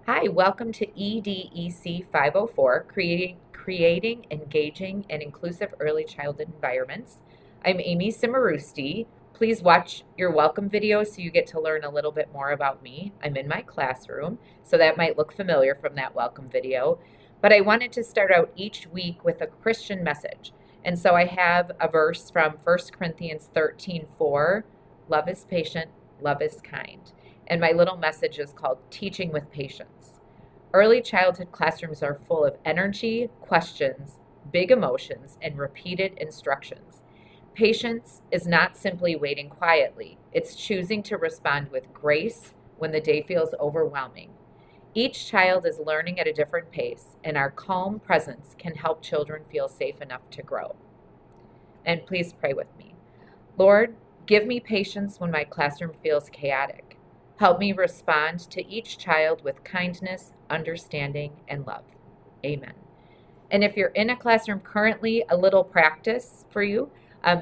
Hi, welcome to EDEC 504, Creating Engaging and Inclusive Early Childhood Environments. I'm Amy Simarusti. Please watch your welcome video so you get to learn a little bit more about me. I'm in my classroom, so that might look familiar from that welcome video. But I wanted to start out each week with a Christian message. And so I have a verse from 1 Corinthians 13:4, love is patient, love is kind. And my little message is called Teaching with Patience. Early childhood classrooms are full of energy, questions, big emotions, and repeated instructions. Patience is not simply waiting quietly, it's choosing to respond with grace when the day feels overwhelming. Each child is learning at a different pace, and our calm presence can help children feel safe enough to grow. And please pray with me. Lord, give me patience when my classroom feels chaotic. Help me respond to each child with kindness, understanding, and love. Amen. And if you're in a classroom currently, a little practice for you.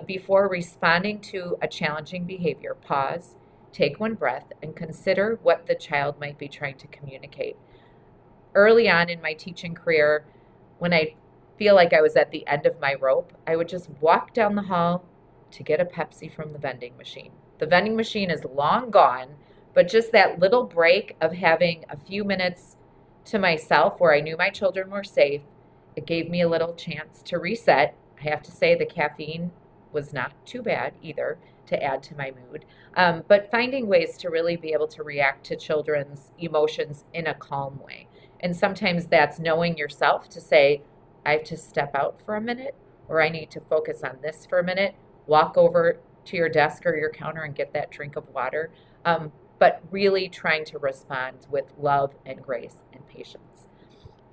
Before responding to a challenging behavior, pause, take one breath, and consider what the child might be trying to communicate. Early on in my teaching career, when I feel like I was at the end of my rope, I would just walk down the hall to get a Pepsi from the vending machine. The vending machine is long gone, but just that little break of having a few minutes to myself where I knew my children were safe, it gave me a little chance to reset. I have to say the caffeine was not too bad either to add to my mood, but finding ways to really be able to react to children's emotions in a calm way. And sometimes that's knowing yourself to say, I have to step out for a minute, or I need to focus on this for a minute, walk over to your desk or your counter and get that drink of water. But really trying to respond with love and grace and patience.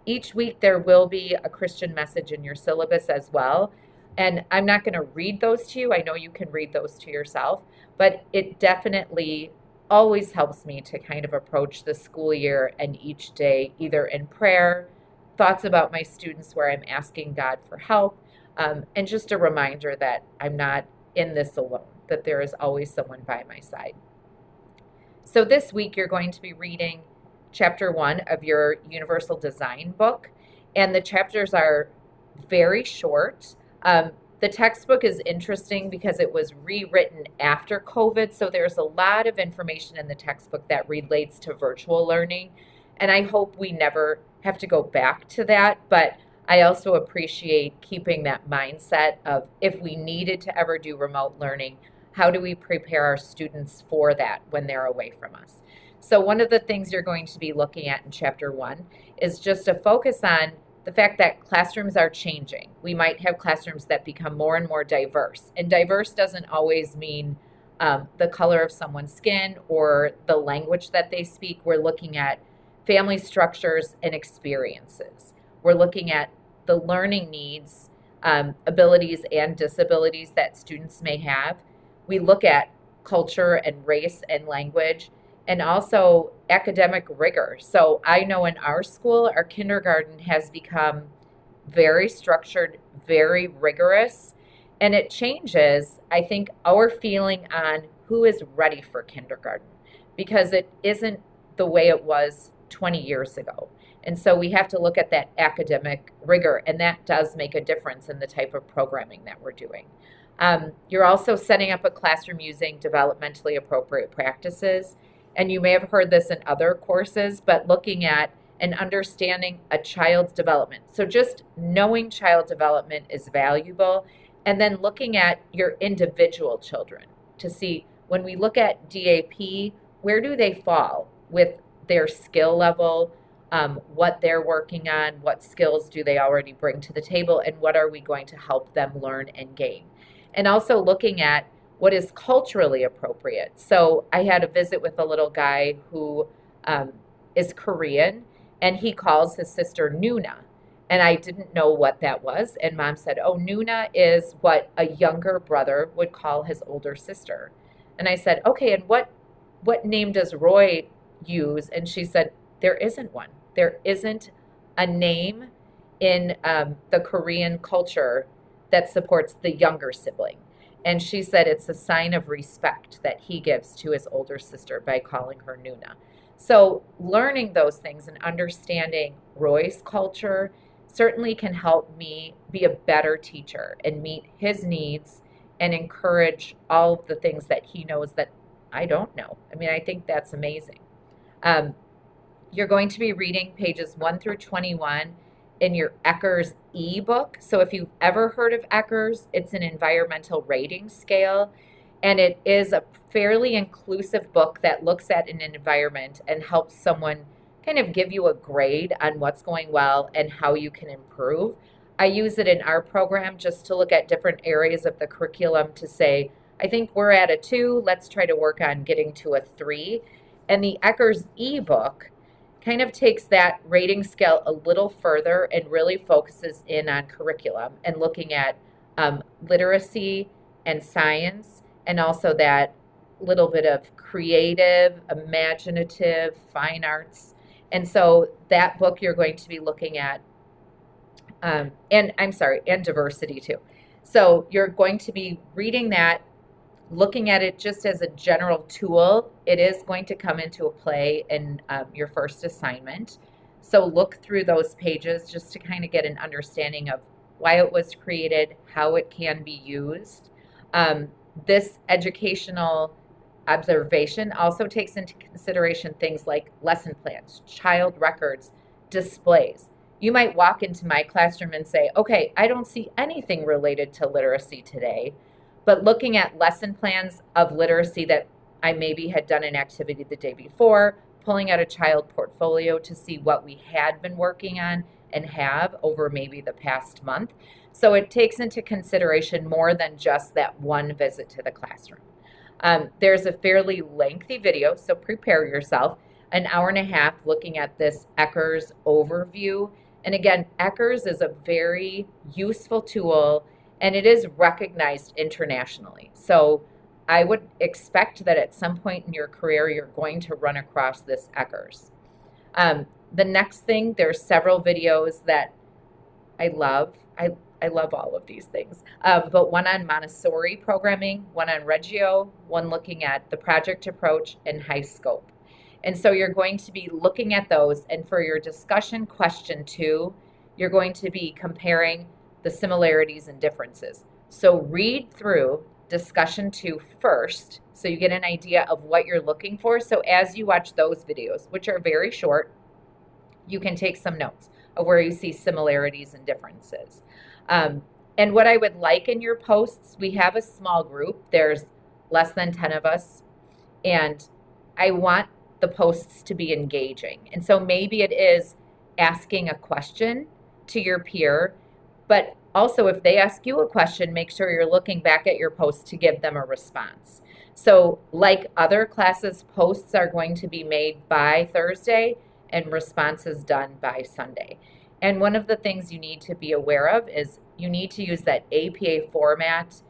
Each week there will be a Christian message in your syllabus as well. And I'm not going to read those to you. I know you can read those to yourself, but it definitely always helps me to kind of approach the school year and each day either in prayer, thoughts about my students where I'm asking God for help, and just a reminder that I'm not in this alone, that there is always someone by my side. So this week you're going to be reading chapter 1 of your Universal Design book, and the chapters are very short. The textbook is interesting because it was rewritten after COVID, so there's a lot of information in the textbook that relates to virtual learning, and I hope we never have to go back to that, but I also appreciate keeping that mindset of if we needed to ever do remote learning, how do we prepare our students for that when they're away from us? So one of the things you're going to be looking at in chapter 1 is just a focus on the fact that classrooms are changing. We might have classrooms that become more and more diverse. And diverse doesn't always mean the color of someone's skin or the language that they speak. We're looking at family structures and experiences. We're looking at the learning needs, abilities, and disabilities that students may have. We look at culture and race and language and also academic rigor. So I know in our school, our kindergarten has become very structured, very rigorous, and it changes, I think, our feeling on who is ready for kindergarten because it isn't the way it was 20 years ago. And so we have to look at that academic rigor, and that does make a difference in the type of programming that we're doing. You're also setting up a classroom using developmentally appropriate practices. And you may have heard this in other courses, but looking at and understanding a child's development. So just knowing child development is valuable. And then looking at your individual children to see when we look at DAP, where do they fall with their skill level, what they're working on, what skills do they already bring to the table, and what are we going to help them learn and gain. And also looking at what is culturally appropriate. So I had a visit with a little guy who is Korean, and he calls his sister Nuna. And I didn't know what that was. And mom said, oh, Nuna is what a younger brother would call his older sister. And I said, okay, and what name does Roy use? And she said, there isn't one. There isn't a name in the Korean culture that supports the younger sibling. And she said it's a sign of respect that he gives to his older sister by calling her Nuna. So learning those things and understanding Roy's culture certainly can help me be a better teacher and meet his needs and encourage all of the things that he knows that I don't know. I mean, I think that's amazing. Um, you're going to be reading pages 1 through 21 in your Ecker's ebook. So if you've ever heard of Ecker's, it's an environmental rating scale, and it is a fairly inclusive book that looks at an environment and helps someone kind of give you a grade on what's going well and how you can improve. I use it in our program just to look at different areas of the curriculum to say, I think we're at a 2, let's try to work on getting to a 3. And the Ecker's ebook kind of takes that rating scale a little further and really focuses in on curriculum and looking at literacy and science, and also that little bit of creative, imaginative, fine arts. And so that book you're going to be looking at, and I'm sorry, and diversity too. So you're going to be reading that, looking at it just as a general tool. It is going to come into a play in your first assignment. So look through those pages just to kind of get an understanding of why it was created, how it can be used. This educational observation also takes into consideration things like lesson plans, child records, displays. You might walk into my classroom and say, okay, I don't see anything related to literacy today. But looking at lesson plans of literacy that I maybe had done an activity the day before, pulling out a child portfolio to see what we had been working on and have over maybe the past month. So it takes into consideration more than just that one visit to the classroom. There's a fairly lengthy video, so prepare yourself, an hour and a half looking at this Ecker's overview. And again, Ecker's is a very useful tool, and it is recognized internationally. So I would expect that at some point in your career, you're going to run across this Ecker's. The next thing, there's several videos that I love. I love all of these things, but one on Montessori programming, one on Reggio, one looking at the project approach and high scope. And so you're going to be looking at those, and for your discussion question 2, you're going to be comparing the similarities and differences. So read through discussion 2 first, so you get an idea of what you're looking for. So as you watch those videos, which are very short, you can take some notes of where you see similarities and differences. And what I would like in your posts, we have a small group. There's less than 10 of us, and I want the posts to be engaging. And so maybe it is asking a question to your peer, but also if they ask you a question, make sure you're looking back at your post to give them a response. So like other classes, posts are going to be made by Thursday and responses done by Sunday. And one of the things you need to be aware of is you need to use that APA format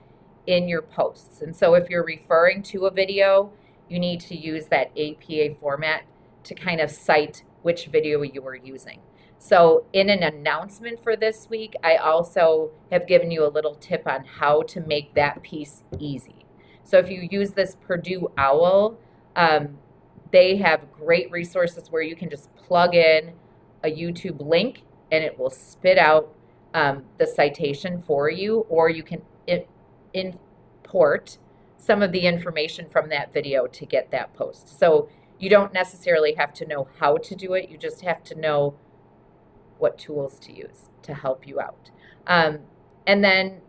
in your posts. And so if you're referring to a video, you need to use that APA format to kind of cite which video you were using. So in an announcement for this week, I also have given you a little tip on how to make that piece easy. So if you use this Purdue OWL, they have great resources where you can just plug in a YouTube link and it will spit out the citation for you, or you can import some of the information from that video to get that post. So you don't necessarily have to know how to do it, you just have to know what tools to use to help you out. And then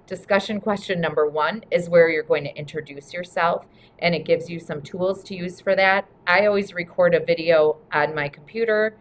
discussion question number 1 is where you're going to introduce yourself, and it gives you some tools to use for that. I always record a video on my computer,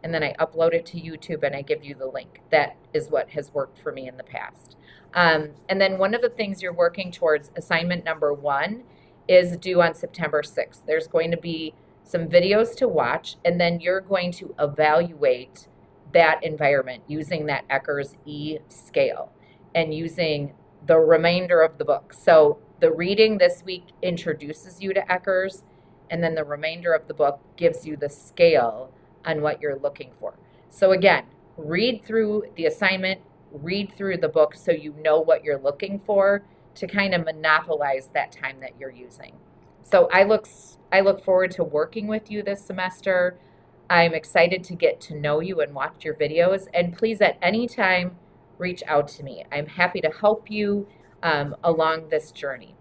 and then I upload it to YouTube and I give you the link. That is what has worked for me in the past. And then one of the things you're working towards, assignment number 1, is due on September 6th. There's going to be some videos to watch, and then you're going to evaluate that environment using that Ecker's E scale and using the remainder of the book. So the reading this week introduces you to Ecker's, and then the remainder of the book gives you the scale on what you're looking for. So again, read through the assignment, read through the book so you know what you're looking for to kind of monopolize that time that you're using. So I look forward to working with you this semester. I'm excited to get to know you and watch your videos. And please, at any time, reach out to me. I'm happy to help you along this journey.